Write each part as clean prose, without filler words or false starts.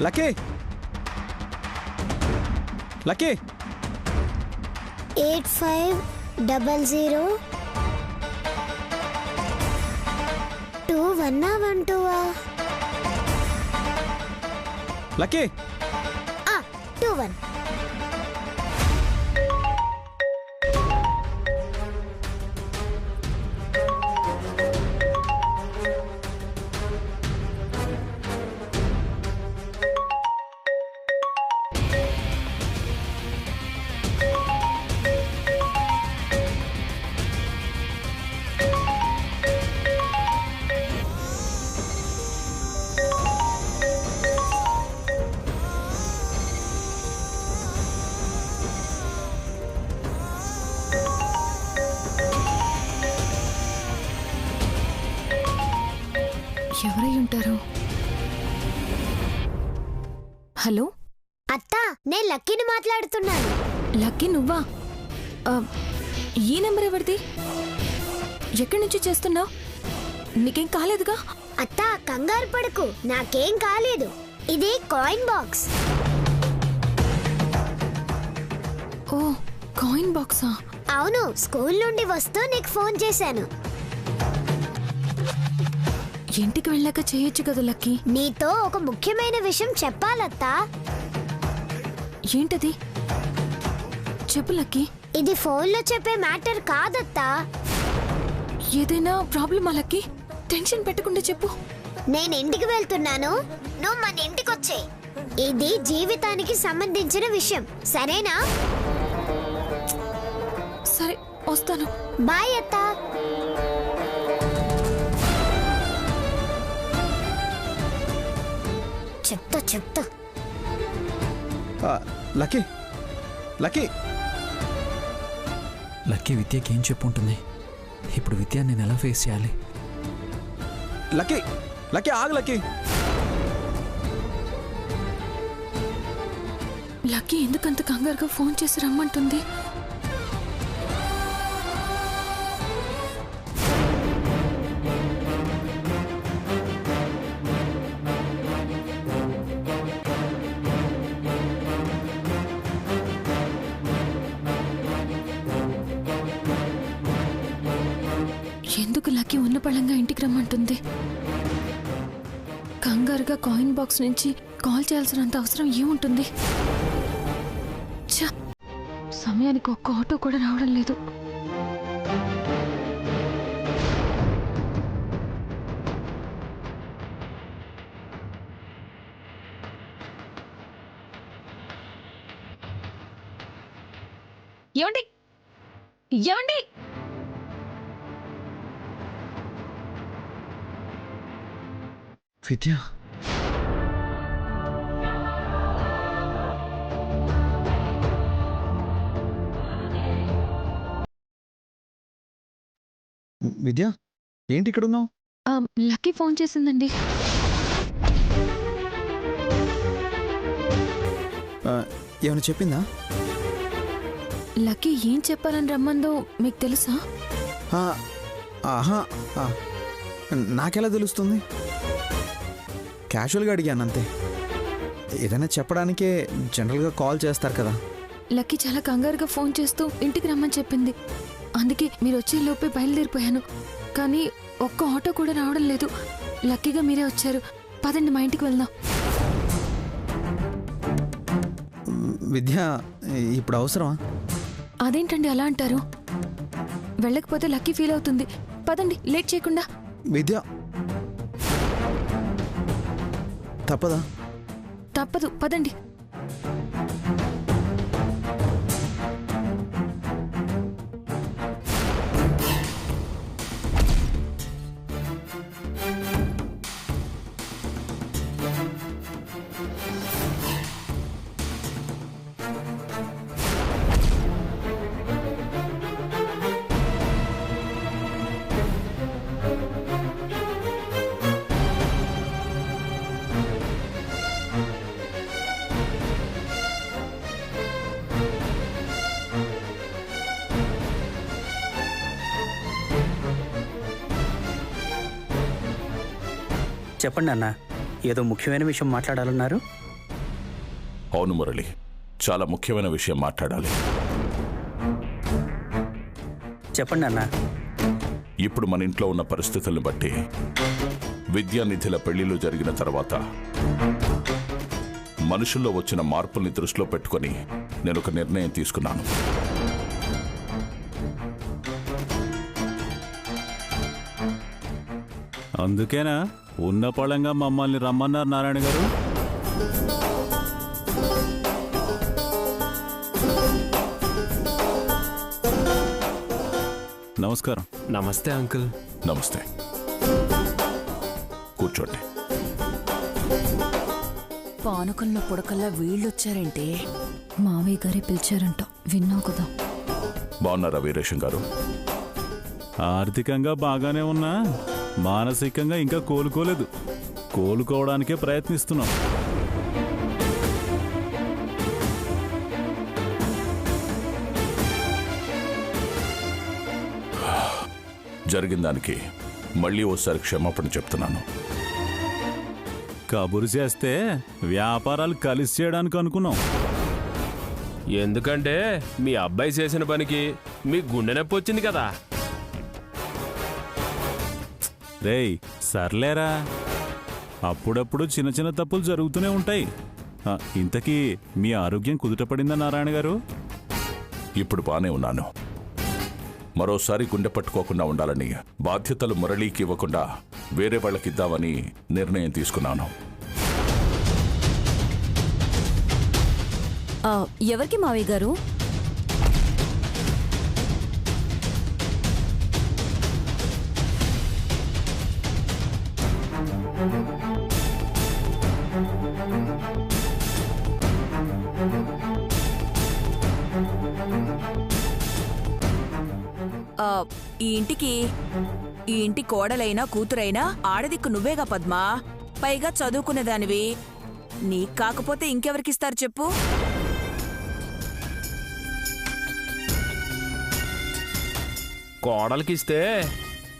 Lucky lucky 8500 2112 lucky 21 ఎవరై ఉంటారు? Hello అత్త, నేను లక్కీని మాట్లాడుతున్నాను. లక్కీ నువ్వా? ఈ నెంబర్ ఎవరిది? ఎక్కడి నుంచి చేస్తున్నావు? నీకేం కాలేదుగా? అత్త, కంగారు పడకు, నాకేం కాలేదు. ఇది కాయిన్ బాక్స్. ఓ, కాయిన్ బాక్సా? అవును, స్కూల్ నుండి వస్తూ నీకు ఫోన్ చేశాను. ఇంటికి వెళ్ళాక చేయొచ్చు కదా లక్కీ. నీతో ఒక ముఖ్యమైన విషయం చెప్పాలత్తా. ఏంటది? చెప్పు లక్కీ. ఇది ఫోన్లో చెప్పే మ్యాటర్ కాదత్తా. ఏదైనా ప్రాబ్లమా లక్కీ? టెన్షన్ పెట్టకుండా చెప్పు. నేను ఇంటికి వెళ్తున్నాను, నువ్వు మన ఇంటికి వచ్చే. ఇది జీవితానికి సంబంధించిన విషయం, సరేనా? సరే, వస్తాను. బాయ్ అత్తా. చెప్తా లక్కీ లక్కీ లక్కీ విద్యకి ఏం చెప్పుంటుంది? ఇప్పుడు విద్య నేను ఎలా ఫేస్ చేయాలి? లక్కీ లక్కీ ఆగు లక్కీ. లక్కీ ఎందుకంత కంగారుగా ఫోన్ చేసి రమ్మంటుంది? ఎందుకు లక్కీ ఉన్న పళంగా ఇంటికి రమ్మంటుంది? కంగారుగా కాయిన్ బాక్స్ నుంచి కాల్ చేయాల్సినంత అవసరం ఏముంటుంది? ఛ! సమయానికి ఒక్క ఆటో కూడా రావడం లేదు. ఏమండి? ఏమండి? విద్య విద్య ఏంటి ఇక్కడ ఉన్నావు? లక్కీ ఫోన్ చేసిందండి. ఏమైనా చెప్పిందా? లక్కీ ఏం చెప్పాలని రమ్మందో మీకు తెలుసా? ఆహా, నాకెలా తెలుస్తుంది? క్యాజువల్గా అడిగాను అంతే. ఏదైనా చెప్పడానికే జనరల్గా కాల్ చేస్తారు కదా. లక్కీ చాలా కంగారుగా ఫోన్ చేస్తూ ఇంటికి రమ్మని చెప్పింది. అందుకే మీరు వచ్చే లోపే బయలుదేరిపోయాను. కానీ ఒక్క ఆటో కూడా రావడం లేదు. లక్కీగా మీరే వచ్చారు. పదండి, మా ఇంటికి వెళ్దాం. విద్య ఇప్పుడు అవసరమా? అదేంటండి అలా అంటారు? వెళ్ళకపోతే లక్కీ ఫీల్ అవుతుంది. పదండి, లేట్ చేయకుండా. విద్య తప్పదా? తప్పదు, పదండి. చెప్పండి అన్న, ఏదో ముఖ్యమైన విషయం మాట్లాడాలన్నారు. అవును మురళి, చాలా ముఖ్యమైన విషయం మాట్లాడాలి. చెప్పండి అన్న. ఇప్పుడు మన ఇంట్లో ఉన్న పరిస్థితులను బట్టి విద్యానిధిల పెళ్లిళ్ళు జరిగిన తర్వాత మనుషుల్లో వచ్చిన మార్పుల్ని దృష్టిలో పెట్టుకొని నేను ఒక నిర్ణయం తీసుకున్నాను. అందుకేనా ఉన్న పళంగా మమ్మల్ని రమ్మన్నారు నారాయణ గారు? నమస్కారం. నమస్తే అంకుల్. నమస్తే, కూర్చోండి. పానకంలో పుడకల్లా వీళ్ళొచ్చారంటే మావయ్య గారే పిలిచారంట, విన్నావు కదా. బాగున్నారా వీరేశం గారు? ఆర్థికంగా బాగానే ఉన్నా మానసికంగా ఇంకా కోలుకోలేదు. కోలుకోవడానికే ప్రయత్నిస్తున్నాం. జరిగిన దానికి మళ్ళీ ఓసారి క్షమాపణ చెప్తున్నాను. కబురు చేస్తే వ్యాపారాలు కలిసి చేయడానికి అనుకున్నాం. ఎందుకంటే మీ అబ్బాయి చేసిన పనికి మీ గుండె నొప్పి వచ్చింది కదా. రేయ్ సర్లేరా, అప్పుడప్పుడు చిన్న చిన్న తప్పులు జరుగుతూనే ఉంటాయి. ఇంతకీ మీ ఆరోగ్యం కుదుటపడిందా నారాయణ గారు? ఇప్పుడు బానే ఉన్నాను. మరోసారి గుండె పట్టుకోకుండా ఉండాలని బాధ్యతలు మురళీకి ఇవ్వకుండా వేరే వాళ్ళకిద్దామని నిర్ణయం తీసుకున్నాను. ఎవరికి మావయ్య గారు? ఈ ఇంటి కోడలైనా కూతురైనా ఆడదిక్కు నువ్వేగా పద్మా. పైగా చదువుకునేదానివి. నీకు కాకపోతే ఇంకెవరికిస్తారు చెప్పు? కోడలికిస్తే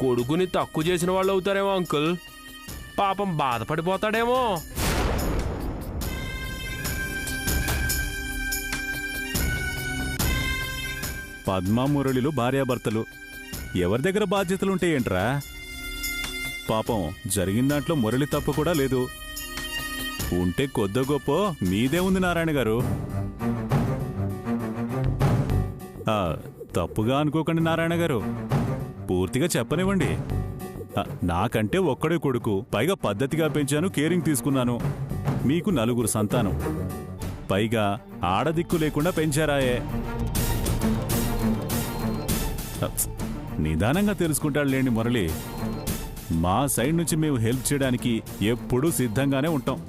కొడుకుని తక్కువ చేసిన వాళ్ళు అవుతారేమో అంకుల్. పాపం బాధపడిపోతాడేమో. పద్మా మురళిలు భార్యాభర్తలు, ఎవరి దగ్గర బాధ్యతలుంటాయేంట్రా? పాపం జరిగిన దాంట్లో మురళి తప్పు కూడా లేదు. ఉంటే కొద్దో గొప్ప మీదే ఉంది నారాయణ గారు. తప్పుగా అనుకోకండి నారాయణ గారు, పూర్తిగా చెప్పనివ్వండి. నాకంటే ఒక్కడే కొడుకు, పైగా పద్ధతిగా పెంచాను, కేరింగ్ తీసుకున్నాను. మీకు 4 సంతానం, పైగా ఆడదిక్కు లేకుండా పెంచారాయే. నిదానంగా తెలుసుకుంటాడులేండి మురళి. మా సైడ్ నుంచి మేము హెల్ప్ చేయడానికి ఎప్పుడూ సిద్ధంగానే ఉంటాం.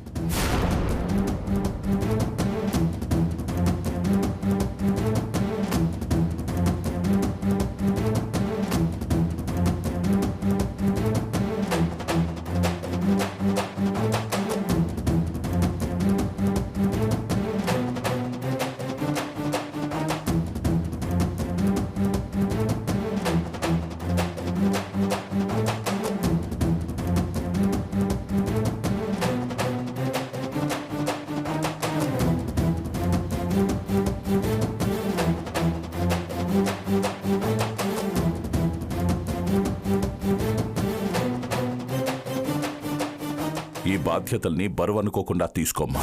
ఈ బాధ్యతల్ని బరువనుకోకుండా తీసుకోమ్మా.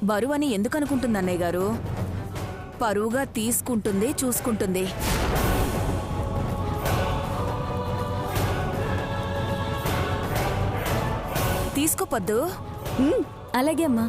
బరువని ఎందుకనుకుంటుంది అన్నయ్య గారు? పరువుగా తీసుకుంటుంది, చూసుకుంటుంది. తీసుకోపద్దు. అలాగే అమ్మా.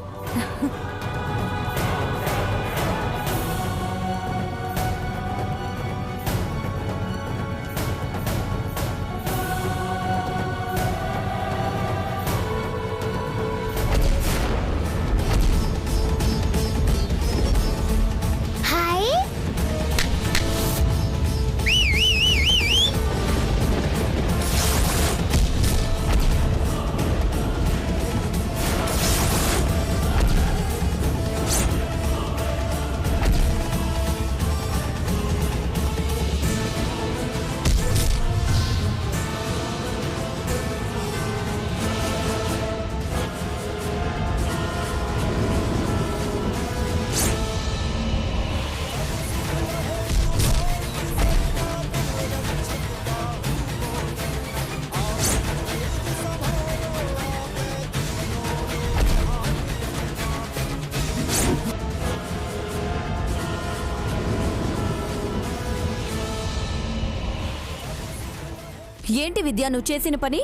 ఏంటి విద్య నువ్వు చేసిన పని?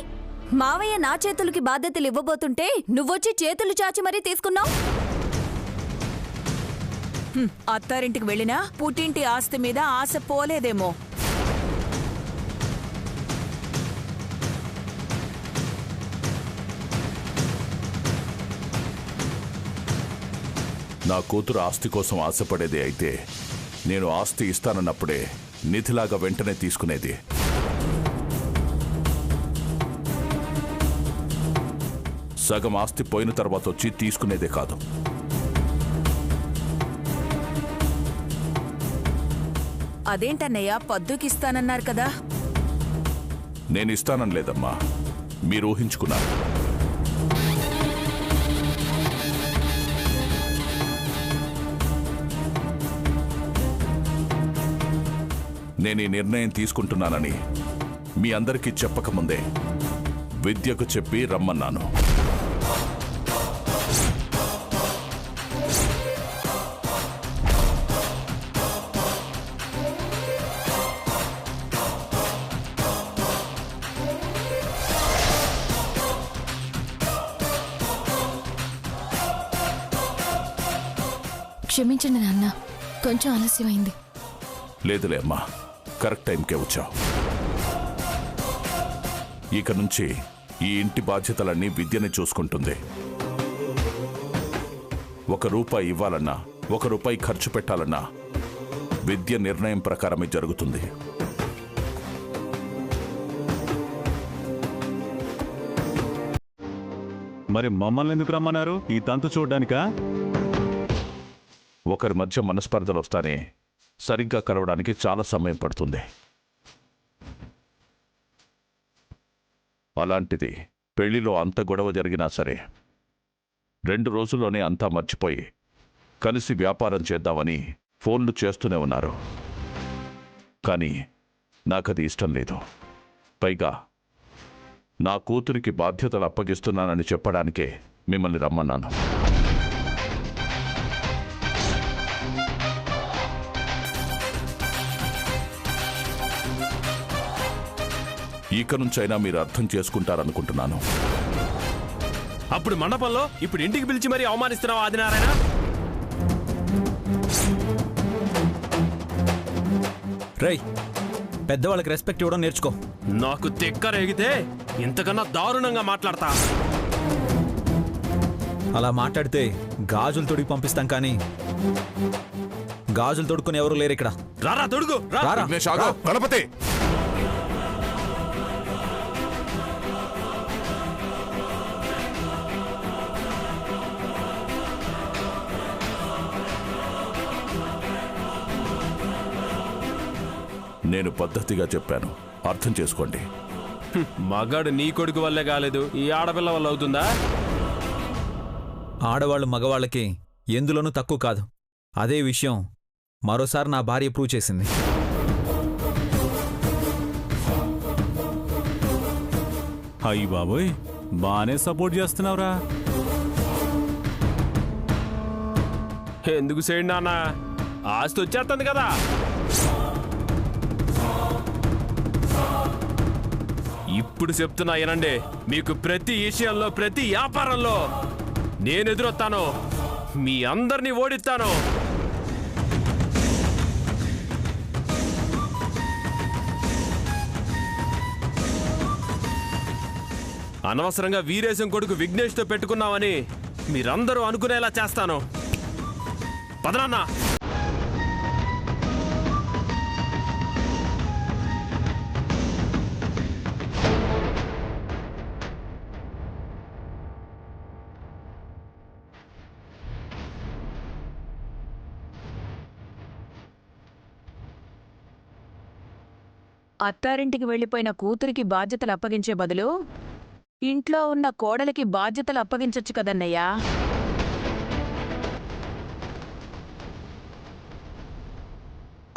మావయ్య నా చేతులకి బాధ్యతలు ఇవ్వబోతుంటే నువ్వొచ్చి చేతులు చాచి మరీ తీసుకున్నావు. అత్తారింటికి వెళ్ళినా పుట్టింటి ఆస్తి మీద ఆశ పోలేదేమో. నా కూతురు ఆస్తి కోసం ఆశపడేది అయితే నేను ఆస్తి ఇస్తానన్నప్పుడే నిధిలాగా వెంటనే తీసుకునేది. సగం ఆస్తి పోయిన తర్వాత వచ్చి తీసుకునేదే కాదు. అదేంటన్నయ్య, పద్దుకిస్తానన్నారు కదా? నేను ఇస్తానని లేదమ్మా, మీరు ఊహించుకున్నారు. నేను ఈ నిర్ణయం తీసుకుంటున్నానని మీ అందరికీ చెప్పకముందే విద్యకు చెప్పి రమ్మన్నాను. క్షమించండి నాన్న, కొంచెం ఆలస్యమైంది. లేదులే అమ్మా, కరెక్ట్ టైంకే వచ్చావు. ఇక నుంచి ఈ ఇంటి బాధ్యతలన్నీ విద్యని చూసుకుంటుంది. ₹1 ఇవ్వాలన్నా ₹1 ఖర్చు పెట్టాలన్నా విద్య నిర్ణయం ప్రకారమే జరుగుతుంది. మరి మమ్మల్ని ఎందుకు రమ్మన్నారు? ఈ తంతు చూడ్డానికా? ఒకరి మధ్య మనస్పర్ధలు వస్తానే సరిగ్గా కలవడానికి చాలా సమయం పడుతుంది. అలాంటిది పెళ్లిలో అంత గొడవ జరిగినా సరే 2 రోజుల్లోనే అంతా మర్చిపోయి కలిసి వ్యాపారం చేద్దామని ఫోన్లు చేస్తూనే ఉన్నారు. కానీ నాకది ఇష్టం లేదు. పైగా నా కూతురికి బాధ్యతలు అప్పగిస్తున్నానని చెప్పడానికే మిమ్మల్ని రమ్మన్నాను. ఇక నుంచైనా మీరు అర్థం చేసుకుంటారనుకుంటున్నాను. అప్పుడు మండపంలో ఇప్పుడు ఇంటికి పిలిచి మరీ అవమానిస్తున్నావు ఆదినారాయణ. రేయ్, పెద్దవాళ్ళకి రెస్పెక్ట్ ఇవ్వడం నేర్చుకో. నాకు తెక్కరేగితే ఇంతకన్నా దారుణంగా మాట్లాడతా. అలా మాట్లాడితే గాజులు తొడిగి పంపిస్తాం, కానీ గాజులు తొడుక్కుని ఎవరు లేరు ఇక్కడ. రారా తొడుగు, రారా. గణపతి, నేను పద్ధతిగా చెప్పాను, అర్థం చేసుకోండి. మగాడు నీ కొడుకు వల్లే కాలేదు, ఈ ఆడపిల్ల వల్ల అవుతుందా? ఆడవాళ్ళు మగవాళ్ళకి ఎందులోనూ తక్కువ కాదు. అదే విషయం మరోసారి నా భార్య ప్రూవ్ చేసింది. అయ్యి బాబోయ్, బానే సపోర్ట్ చేస్తున్నావురా. ఎందుకు చేయండి నాన్న, ఆస్తి వచ్చేస్తుంది కదా. ఇప్పుడు చెప్తున్నా ఏనండి, మీకు ప్రతి విషయంలో ప్రతి వ్యాపారంలో నేను ఎదురొస్తాను, మీ అందరినీ ఓడిస్తాను. అనవసరంగా వీరేశం కొడుకు విఘ్నేష్తో పెట్టుకున్నామని మీరందరూ అనుకునేలా చేస్తాను. పదనాన్న. అత్తారింటికి వెళ్ళిపోయిన కూతురికి బాధ్యతలు అప్పగించే బదులు ఇంట్లో ఉన్న కోడలికి బాధ్యతలు అప్పగించొచ్చు కదన్నయ్యా.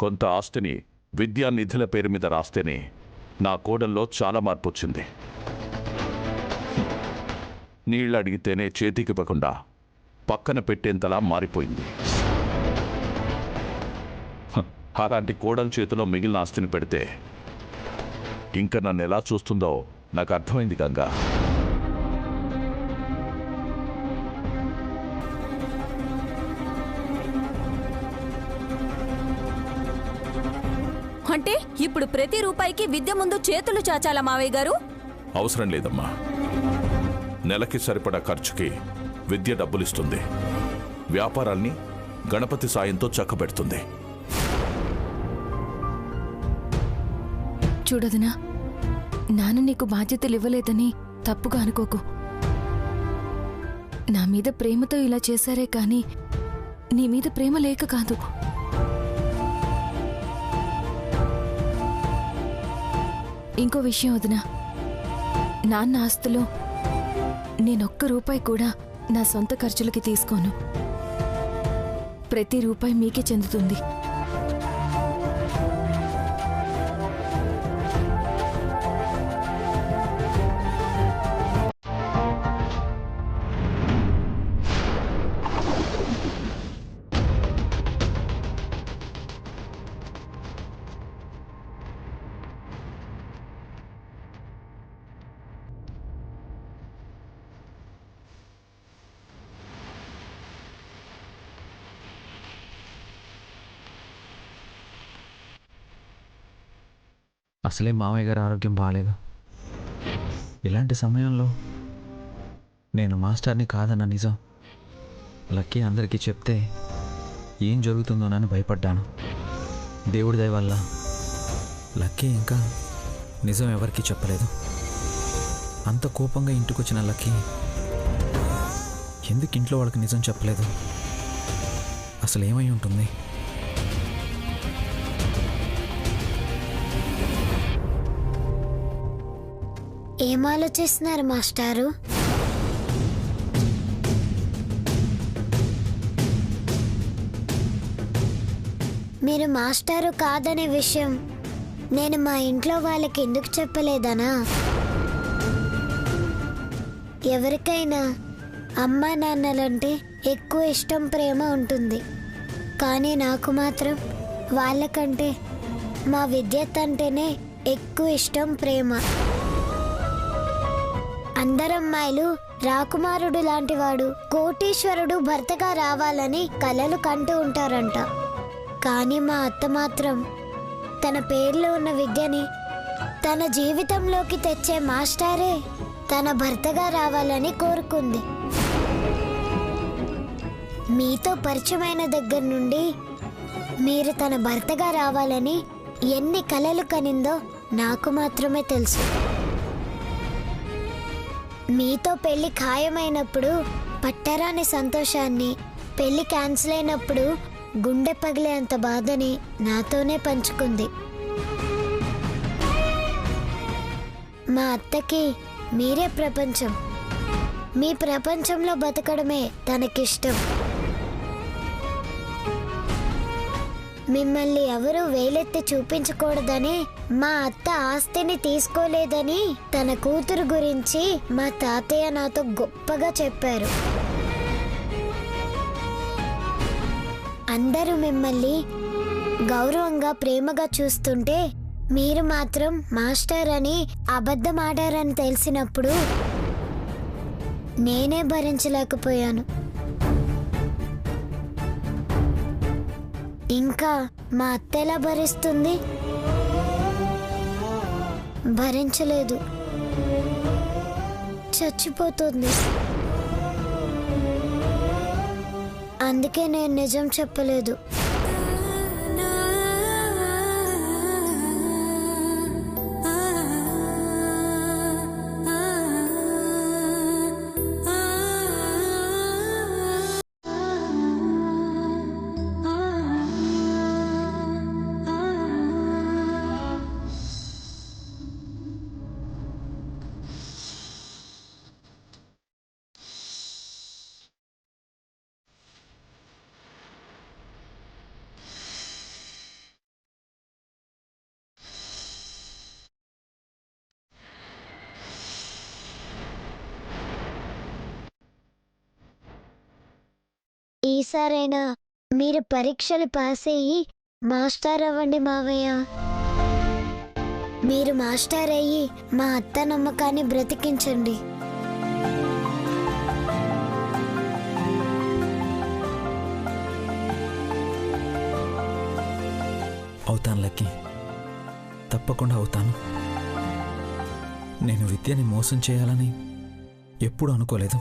కొంత ఆస్తిని విద్యా నిధుల పేరు మీద రాస్తేనే నా కోడల్లో చాలా మార్పు వచ్చింది. నీళ్ళు అడిగితేనే చేతికివ్వకుండా పక్కన పెట్టేంతలా మారిపోయింది. అలాంటి కోడల చేతిలో మిగిలిన ఆస్తిని పెడితే ఇంకా నన్ను ఎలా చూస్తుందో నాకు అర్థమైంది గంగా. అంటే ఇప్పుడు ప్రతి రూపాయికి విద్య ముందు చేతులు చాచాలా మావయ్య గారు? అవసరం లేదమ్మా. నెలకి సరిపడా ఖర్చుకి విద్య డబ్బులిస్తుంది. వ్యాపారాల్ని గణపతి సాయంతో చక్కబెడుతుంది. చూడదునా, నాన్న నీకు బాధ్యతలు ఇవ్వలేదని తప్పుగా అనుకోకు. నా మీద ప్రేమతో ఇలా చేశారే కానీ నీ మీద ప్రేమ లేక కాదు. ఇంకో విషయం వదినా, నాన్న ఆస్తులో నేనొక్క రూపాయి కూడా నా సొంత ఖర్చులకి తీసుకోను. ప్రతి రూపాయి మీకే చెందుతుంది. అసలే మామయ్య గారి ఆరోగ్యం బాగాలేదు. ఇలాంటి సమయంలో నేను మాస్టర్ని కాదన్న నిజం లక్కీ అందరికీ చెప్తే ఏం జరుగుతుందోనని భయపడ్డాను. దేవుడి దయ వల్ల లక్కీ ఇంకా నిజం ఎవరికీ చెప్పలేదు. అంత కోపంగా ఇంటికొచ్చిన లక్కీ ఎందుకు ఇంట్లో వాళ్ళకి నిజం చెప్పలేదు? అసలు ఏమై ఉంటుంది? ఏం ఆలోచిస్తున్నారు మాస్టారు? మీరు మాస్టారు కాదనే విషయం నేను మా ఇంట్లో వాళ్ళకి ఎందుకు చెప్పలేదనా? ఎవరికైనా అమ్మా నాన్నలంటే ఎక్కువ ఇష్టం, ప్రేమ ఉంటుంది. కానీ నాకు మాత్రం వాళ్ళకంటే మా విద్యత్ అంటేనే ఎక్కువ ఇష్టం, ప్రేమ. అందరమ్మాయిలు రాకుమారుడు లాంటివాడు, కోటీశ్వరుడు భర్తగా రావాలని కలలు కంటూ ఉంటారంట. కానీ మా అత్త మాత్రం తన పేరులో ఉన్న విద్యని తన జీవితంలోకి తెచ్చే మాస్టారే తన భర్తగా రావాలని కోరుకుంది. మీతో పరిచయమైన దగ్గర నుండి మీరు తన భర్తగా రావాలని ఎన్ని కలలు కనిందో నాకు మాత్రమే తెలుసు. మీతో పెళ్లి ఖాయమైనప్పుడు పట్టరాని సంతోషాన్ని, పెళ్లి క్యాన్సిల్ అయినప్పుడు గుండె పగిలే అంత బాధని నాతోనే పంచుకుంది. మా అత్తకి మీరే ప్రపంచం. మీ ప్రపంచంలో బతకడమే తనకిష్టం. మిమ్మల్ని ఎవరూ వేలెత్తి చూపించకూడదని, మా అత్త ఆస్తిని తీసుకోలేదని తన కూతురు గురించి మా తాతయ్య నాతో గొప్పగా చెప్పారు. అందరూ మిమ్మల్ని గౌరవంగా, ప్రేమగా చూస్తుంటే మీరు మాత్రం మాస్టర్ అని అబద్ధమాడారని తెలిసినప్పుడు నేనే భరించలేకపోయాను. ఇంకా మా అత్త ఎలా భరిస్తుంది? భరించలేదు, చచ్చిపోతుంది. అందుకే నేను నిజం చెప్పలేదు. ఈసారైనా మీరు పరీక్షలు పాస్ అయ్యి మాస్టర్ అవ్వండి మావయ్య. మీరు మాస్టర్ అయ్యి మా అత్త నమ్మకాన్ని బ్రతికించండి. అవుతాను లక్కీ, తప్పకుండా అవుతాను. నేను విద్యని మోసం చేయాలని ఎప్పుడూ అనుకోలేదు.